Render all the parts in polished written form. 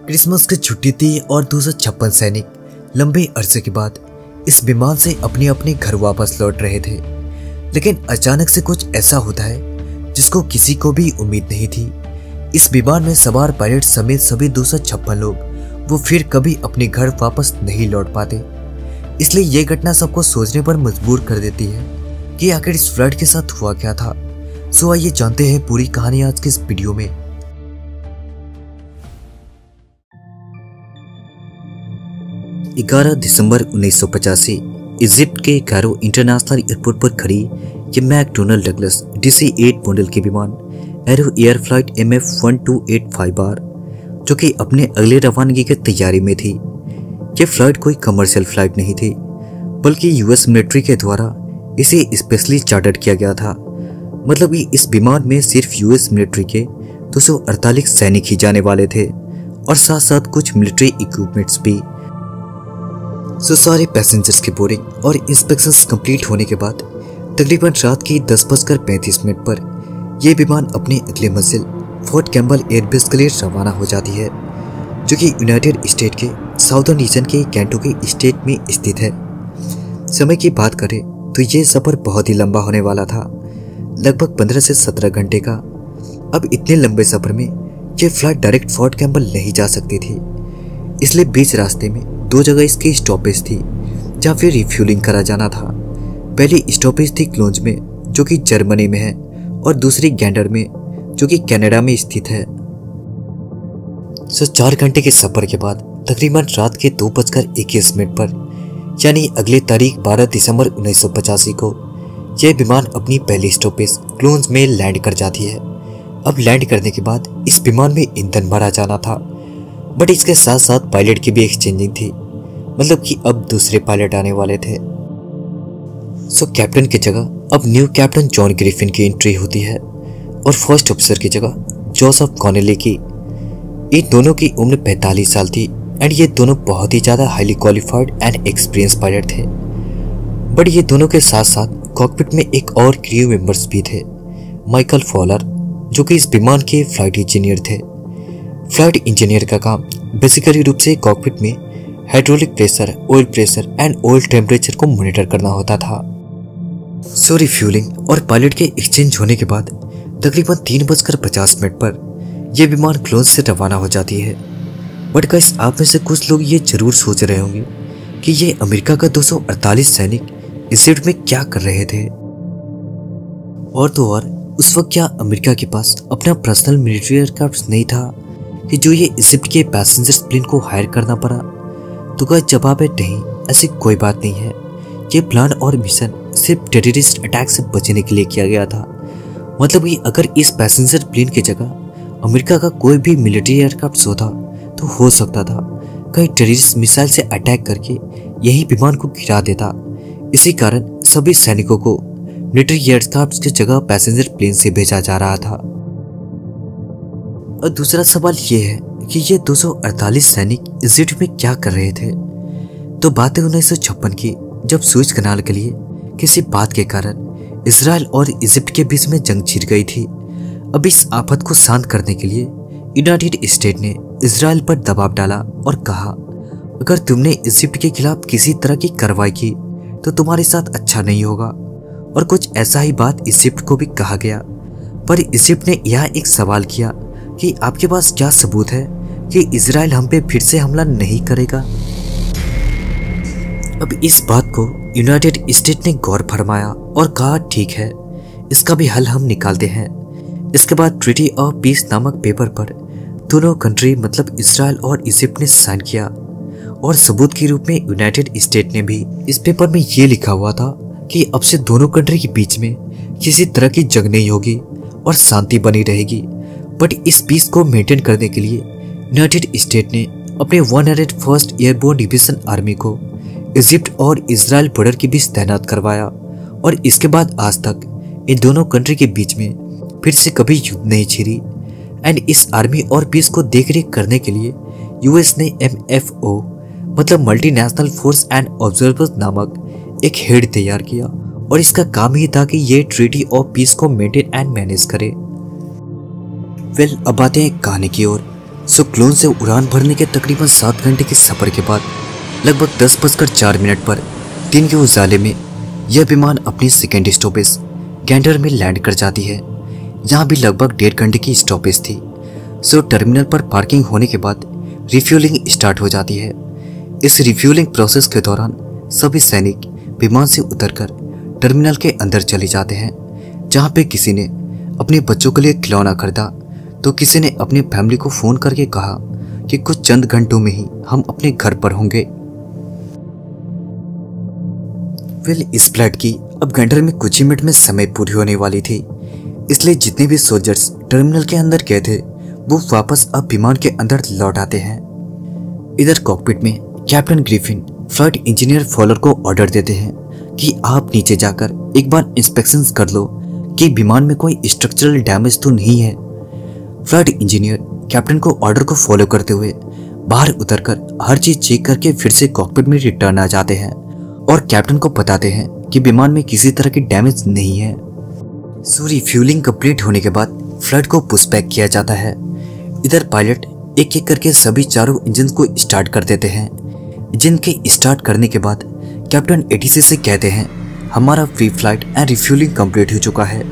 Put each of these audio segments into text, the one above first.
Christmas की छुट्टी थी और 256 सैनिक लंबे अरसे के बाद इस विमान से अपने अपने घर वापस लौट रहे थे। लेकिन अचानक से कुछ ऐसा होता है जिसको किसी को भी उम्मीद नहीं थी। इस विमान में सवार पायलट समेत सभी 256 लोग वो फिर कभी अपने घर वापस नहीं लौट पाते। इसलिए ये घटना सबको सोचने पर मजबूर कर देती है कि आखिर इस फ्लाइट के साथ हुआ क्या था। सो आइए जानते हैं पूरी कहानी आज के इस वीडियो में। दिसंबर 1985 इजिप्ट के कायरो इंटरनेशनल एयरपोर्ट पर खड़ी ये मैकडोनल्ड डगलस DC-8 मॉडल के विमान एरो एयर फ्लाइट MF-1285R जो कि अपने अगले रवानगी की तैयारी में थी। ये फ्लाइट कोई कमर्शियल फ्लाइट नहीं थी बल्कि US मिलिट्री के द्वारा इसे स्पेशली चार्टर्ड किया गया था। मतलब कि इस विमान में सिर्फ US मिलिट्री के 248 सैनिक ही जाने वाले थे और साथ साथ कुछ मिलिट्री इक्विपमेंट्स भी। सारे पैसेंजर्स के बोर्डिंग और इंस्पेक्शंस कंप्लीट होने के बाद तकरीबन रात की 10:35 पर यह विमान अपने अगले मंजिल फोर्ट कैम्पबेल एयरबेस के लिए रवाना हो जाती है जो कि यूनाइटेड स्टेट के साउदर्न रीजन के केंटुकी स्टेट में स्थित है। समय की बात करें तो ये सफर बहुत ही लंबा होने वाला था, लगभग 15 से 17 घंटे का। अब इतने लंबे सफर में यह फ्लाइट डायरेक्ट फोर्ट कैम्पबेल नहीं जा सकती थी, इसलिए बीच रास्ते में 2 जगह इसकी स्टॉपेज थी जहाँ फिर रिफ्यूलिंग करा जाना था। पहली स्टॉपेज थी क्लोंज में जो कि जर्मनी में है और दूसरी गैंडर में जो कि कनाडा में स्थित है। 4 घंटे के सफर के बाद तकरीबन रात के 2:21 पर यानी अगले तारीख 12 दिसंबर 1985 को यह विमान अपनी पहली स्टॉपेज क्लोंज में लैंड कर जाती है। अब लैंड करने के बाद इस विमान में ईंधन भरा जाना था, बट इसके साथ साथ पायलट की भी एक्सचेंजिंग थी, मतलब कि अब दूसरे पायलट आने वाले थे। कैप्टन की जगह अब न्यू कैप्टन जॉन ग्रिफिन की एंट्री होती है और फर्स्ट ऑफिसर की जगह जोसेफ कॉनेली की। ये दोनों की उम्र 45 साल थी एंड ये दोनों बहुत ही ज़्यादा highly qualified and experience pilot थे। बट ये दोनों के साथ साथ कॉकपिट में एक और क्रू मेंबर्स भी थे, माइकल फॉलर, जो कि इस विमान के फ्लाइट इंजीनियर थे। फ्लाइट इंजीनियर का काम बेसिकली रूप से कॉकपिट में hydraulic pressure, oil pressure and oil temperature को मॉनिटर करना होता था। रिफ्यूलिंग और पायलट के एक्सचेंज होने के बाद तकरीबन 3:50 पर यह विमान क्लोंज से रवाना हो जाती है। बट गाइस, आप में से कुछ लोग ये जरूर सोच रहे होंगे कि ये अमेरिका का 248 सैनिक इजिप्ट में क्या कर रहे थे। और तो और उस वक्त क्या अमेरिका के पास अपना पर्सनल मिलिट्री एयरक्राफ्ट नहीं था कि जो ये इजिप्ट के पैसेंजर्स प्लेन को हायर करना पड़ा? तो गाइस, जवाब है नहीं, ऐसी कोई बात नहीं है। ये प्लान और मिशन सिर्फ टेररिस्ट अटैक से बचने के लिए किया गया था। मतलब कि अगर इस पैसेंजर प्लेन की जगह अमेरिका का कोई भी मिलिट्री एयरक्राफ्ट होता तो हो सकता था कहीं टेररिस्ट मिसाइल से अटैक करके यही विमान को गिरा देता। इसी कारण सभी सैनिकों को मिलिट्री एयरक्राफ्ट की जगह पैसेंजर प्लेन से भेजा जा रहा था। और दूसरा सवाल ये है कि ये 248 सैनिक इजिप्ट में क्या कर रहे थे? तो बात है 1956 की, जब सुएज कनाल के लिए किसी बात के कारण इजराइल और इजिप्ट के बीच में जंग छिड़ गई थी। अब इस आफत को शांत करने के लिए यूनाइटेड स्टेट ने इजराइल पर दबाव डाला और कहा, अगर तुमने इजिप्ट के खिलाफ किसी तरह की कार्रवाई की तो तुम्हारे साथ अच्छा नहीं होगा। और कुछ ऐसा ही बात इजिप्ट को भी कहा गया। पर इजिप्ट ने यह एक सवाल किया कि आपके पास क्या सबूत है कि इजराइल हम पे फिर से हमला नहीं करेगा? अब इस बात को यूनाइटेड स्टेट ने गौर फरमाया और कहा, ठीक है, इसका भी हल हम निकालते हैं। इसके बाद ट्रीटी ऑफ पीस नामक पेपर पर दोनों कंट्री मतलब इजराइल और इजिप्ट ने साइन किया और सबूत के रूप में यूनाइटेड स्टेट ने भी इस पेपर में ये लिखा हुआ था कि अब से दोनों कंट्री के बीच में किसी तरह की जंग नहीं होगी और शांति बनी रहेगी। बट इस पीस को मेंटेन करने के लिए यूनाइटेड स्टेट ने अपने 101st एयरबोर्न डिवीजन आर्मी को इजिप्ट और इजराइल बॉर्डर के बीच तैनात करवाया और इसके बाद आज तक इन दोनों कंट्री के बीच में फिर से कभी युद्ध नहीं छिड़ी। एंड इस आर्मी और पीस को देखरेख करने के लिए यूएस ने MFO मतलब मल्टीनेशनल फोर्स एंड ऑब्जर्वर्स नामक एक हेड तैयार किया और इसका काम ही था कि ये ट्रीटी ऑफ पीस को मेंटेन एंड मैनेज करे। वेल, अब आते हैं कहानी की ओर। सो क्लोन से उड़ान भरने के तकरीबन 7 घंटे के सफर के बाद लगभग 10:04 पर दिन के उजाले में यह विमान अपनी सेकेंड स्टॉपेज गैंडर में लैंड कर जाती है। यहाँ भी लगभग 1.5 घंटे की स्टॉपेज थी। सो टर्मिनल पर पार्किंग होने के बाद रिफ्यूलिंग स्टार्ट हो जाती है। इस रिफ्यूलिंग प्रोसेस के दौरान सभी सैनिक विमान से उतरकर टर्मिनल के अंदर चले जाते हैं, जहाँ पे किसी ने अपने बच्चों के लिए खिलौना खरीदा तो किसी ने अपनी फैमिली को फोन करके कहा कि कुछ चंद घंटों में ही हम अपने घर पर होंगे। इस फ्लाइट की अब गैंडर में कुछ ही मिनट में समय पूरी होने वाली थी, इसलिए जितने भी सोल्जर्स टर्मिनल के अंदर गए थे वो वापस अब विमान के अंदर लौट आते हैं। इधर कॉकपिट में captain Griffin flight engineer Fowler को ऑर्डर देते हैं कि आप नीचे जाकर एक बार इंस्पेक्शन कर लो कि विमान में कोई स्ट्रक्चरल डैमेज तो नहीं है। फ्लाइट इंजीनियर कैप्टन को ऑर्डर को फॉलो करते हुए बाहर उतरकर हर चीज चेक करके फिर से कॉकपिट में रिटर्न आ जाते हैं और कैप्टन को बताते हैं कि विमान में किसी तरह की डैमेज नहीं है। सो रिफ्यूलिंग कंप्लीट होने के बाद फ्लाइट को पुश बैक किया जाता है। इधर पायलट एक एक करके सभी चारों इंजन को स्टार्ट कर देते हैं। इंजन के स्टार्ट करने के बाद कैप्टन एटीसी से कहते हैं हमारा pre flight and refuelling complete हो चुका है,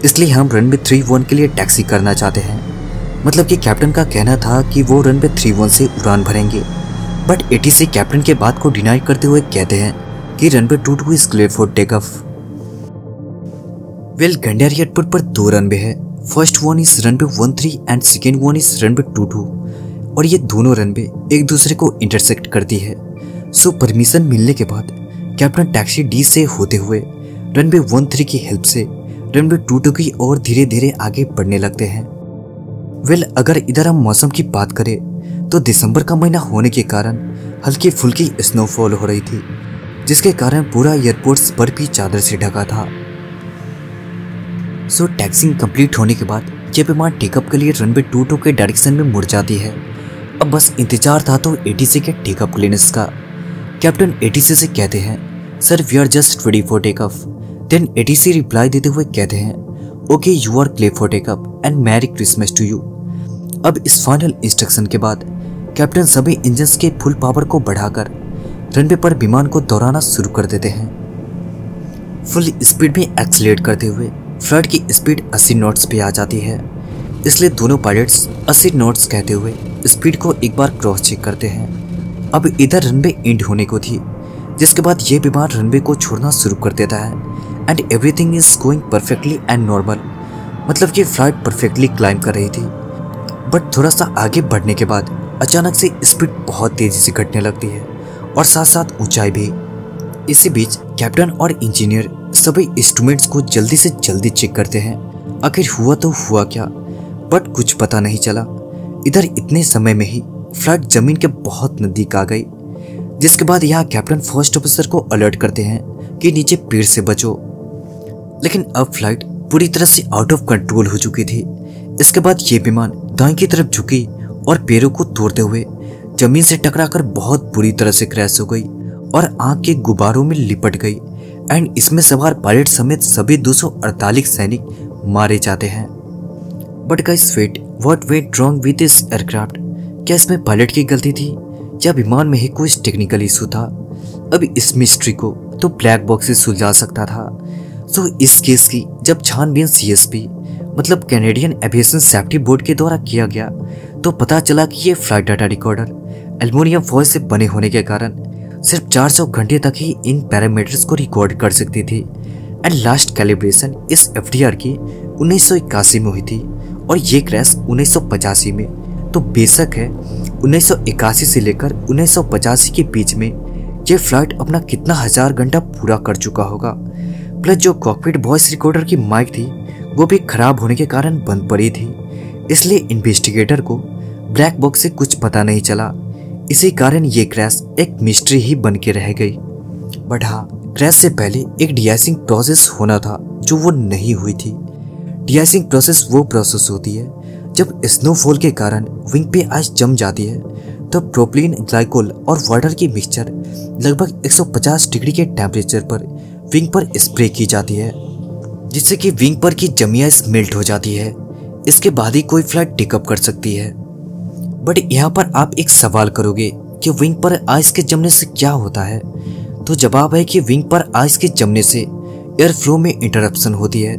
इसलिए हम रनवे 31 के लिए टैक्सी करना चाहते हैं। मतलब कि कैप्टन का कहना था कि वो रनवे 31 से उड़ान भरेंगे, बट एटीसी कैप्टन के बात को डिनाई करते हुए कहते हैं कि runway 22 is clear for take off. Gander airport पर 2 रनवे है। First one is runway 13 and second one is runway 22 और ये दोनों रनवे एक दूसरे को इंटरसेक्ट करती है। सो परमिशन मिलने के बाद कैप्टन टैक्सी डी से होते हुए रनवे 13 की हेल्प से रनवे 22 की ओर धीरे धीरे आगे बढ़ने लगते हैं। अगर इधर हम मौसम की बात करें तो दिसंबर का महीना होने के कारण हल्की फुल्की स्नोफॉल हो रही थी, जिसके कारण पूरा एयरपोर्ट बर्फ की चादर से ढका था। सो टैक्सिंग कंप्लीट होने के बाद ये विमान टेकअप के लिए रनवे 22 के डायरेक्शन में मुड़ जाती है। अब बस इंतजार था तो एटीसी के टेकअप क्लियरेंस का। कैप्टन एटीसी से कहते हैं sir we are just ready for take off. Then ATC reply देते हुए कहते हैं okay you are clear for take off and merry Christmas to you. अब इस फाइनल इंस्ट्रक्शन के बाद कैप्टन सभी इंजन्स के फुल पावर को बढ़ाकर रनवे पर विमान को दौड़ाना शुरू कर देते हैं। फुल स्पीड में एक्सीलरेट करते हुए फ्लाइट की स्पीड 80 नॉट्स पे आ जाती है, इसलिए दोनों पायलट्स 80 नॉट्स कहते हुए स्पीड को एक बार क्रॉस चेक करते हैं। अब इधर रनवे एंड होने को थी, जिसके बाद ये विमान रनवे को छोड़ना शुरू कर देता है and everything is going perfectly and normal. मतलब कि फ्लाइट परफेक्टली क्लाइंब कर रही थी, बट थोड़ा सा आगे बढ़ने के बाद अचानक से स्पीड बहुत तेजी से घटने लगती है और साथ साथ ऊंचाई भी। इसी बीच कैप्टन और इंजीनियर सभी इंस्ट्रूमेंट्स को जल्दी से जल्दी चेक करते हैं आखिर हुआ तो हुआ क्या, बट कुछ पता नहीं चला। इधर इतने समय में ही फ्लाइट जमीन के बहुत नजदीक आ गई, जिसके बाद यहाँ कैप्टन फर्स्ट ऑफिसर को अलर्ट करते हैं कि नीचे पेड़ से बचो। लेकिन अब फ्लाइट पूरी तरह से आउट ऑफ कंट्रोल हो चुकी थी। इसके बाद ये विमान दाएं की तरफ झुकी और पेड़ों को तोड़ते हुए जमीन से टकराकर बहुत बुरी तरह से क्रैश हो गई और आग के गुब्बारों में लिपट गई एंड इसमें सवार पायलट समेत सभी 248 सैनिक मारे जाते हैं। But guys wait, what went wrong with this aircraft? क्या इसमें पायलट की गलती थी या विमान में ही कोई टेक्निकल इशू था? अब इस मिस्ट्री को तो ब्लैक बॉक्स से सुलझा सकता था। सो इस केस की जब छानबीन सीएसपी मतलब कैनेडियन एविएशन सेफ्टी बोर्ड के द्वारा किया गया तो पता चला कि ये flight data recorder aluminium foil से बने होने के कारण सिर्फ 400 घंटे तक ही इन पैरामीटर्स को रिकॉर्ड कर सकती थी एंड लास्ट कैलिब्रेशन इस एफडीआर की 1981 में हुई थी और ये क्रैश 1985 में। तो बेशक है 1981 से लेकर 1985 के बीच में ये फ्लाइट अपना कितना हजार घंटा पूरा कर चुका होगा। प्लस जो कॉकपिट वॉइस रिकॉर्डर की माइक थी वो भी खराब होने के कारण बंद पड़ी थी, इसलिए इन्वेस्टिगेटर को ब्लैक बॉक्स से कुछ पता नहीं चला। इसी कारण ये क्रैश एक मिस्ट्री ही बन के रह गई। बट हाँ, क्रैश से पहले एक डीआइसिंग प्रोसेस होना था जो वो नहीं हुई थी। डीआइसिंग प्रोसेस वो प्रोसेस होती है जब स्नोफॉल के कारण विंग पे आइस जम जाती है तो प्रोपिलीन ग्लाइकोल और वाटर की मिक्सचर लगभग 150 डिग्री के टेम्परेचर पर विंग पर स्प्रे की जाती है, जिससे कि विंग पर की जमी आइस मेल्ट हो जाती है। इसके बाद ही कोई फ्लाइट टेकअप कर सकती है। बट यहाँ पर आप एक सवाल करोगे कि विंग पर आइस के जमने से क्या होता है। तो जवाब है कि विंग पर आइस के जमने से एयर फ्लो में इंटरप्शन होती है,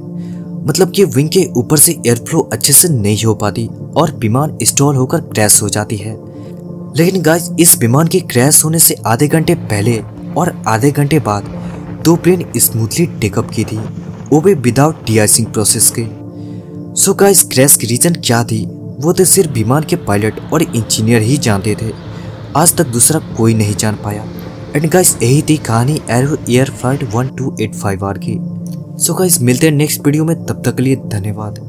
मतलब कि विंग के ऊपर से एयर फ्लो अच्छे से नहीं हो पाती और विमान स्टॉल होकर क्रैश हो जाती है। लेकिन गाइस, इस विमान के क्रैश होने से आधे घंटे पहले और आधे घंटे बाद 2 प्लेन स्मूथली टेकअप की थी, वो भी विदाउट डी-आइसिंग प्रोसेस के। सो गाइस, क्रैश की रीजन क्या थी वो तो सिर्फ विमान के पायलट और इंजीनियर ही जानते थे। आज तक दूसरा कोई नहीं जान पाया। एंड गाइस, यही थी कहानी एरो एयर फ्लाइट 1285R की। सो गाइस, मिलते हैं नेक्स्ट वीडियो में, तब तक के लिए धन्यवाद।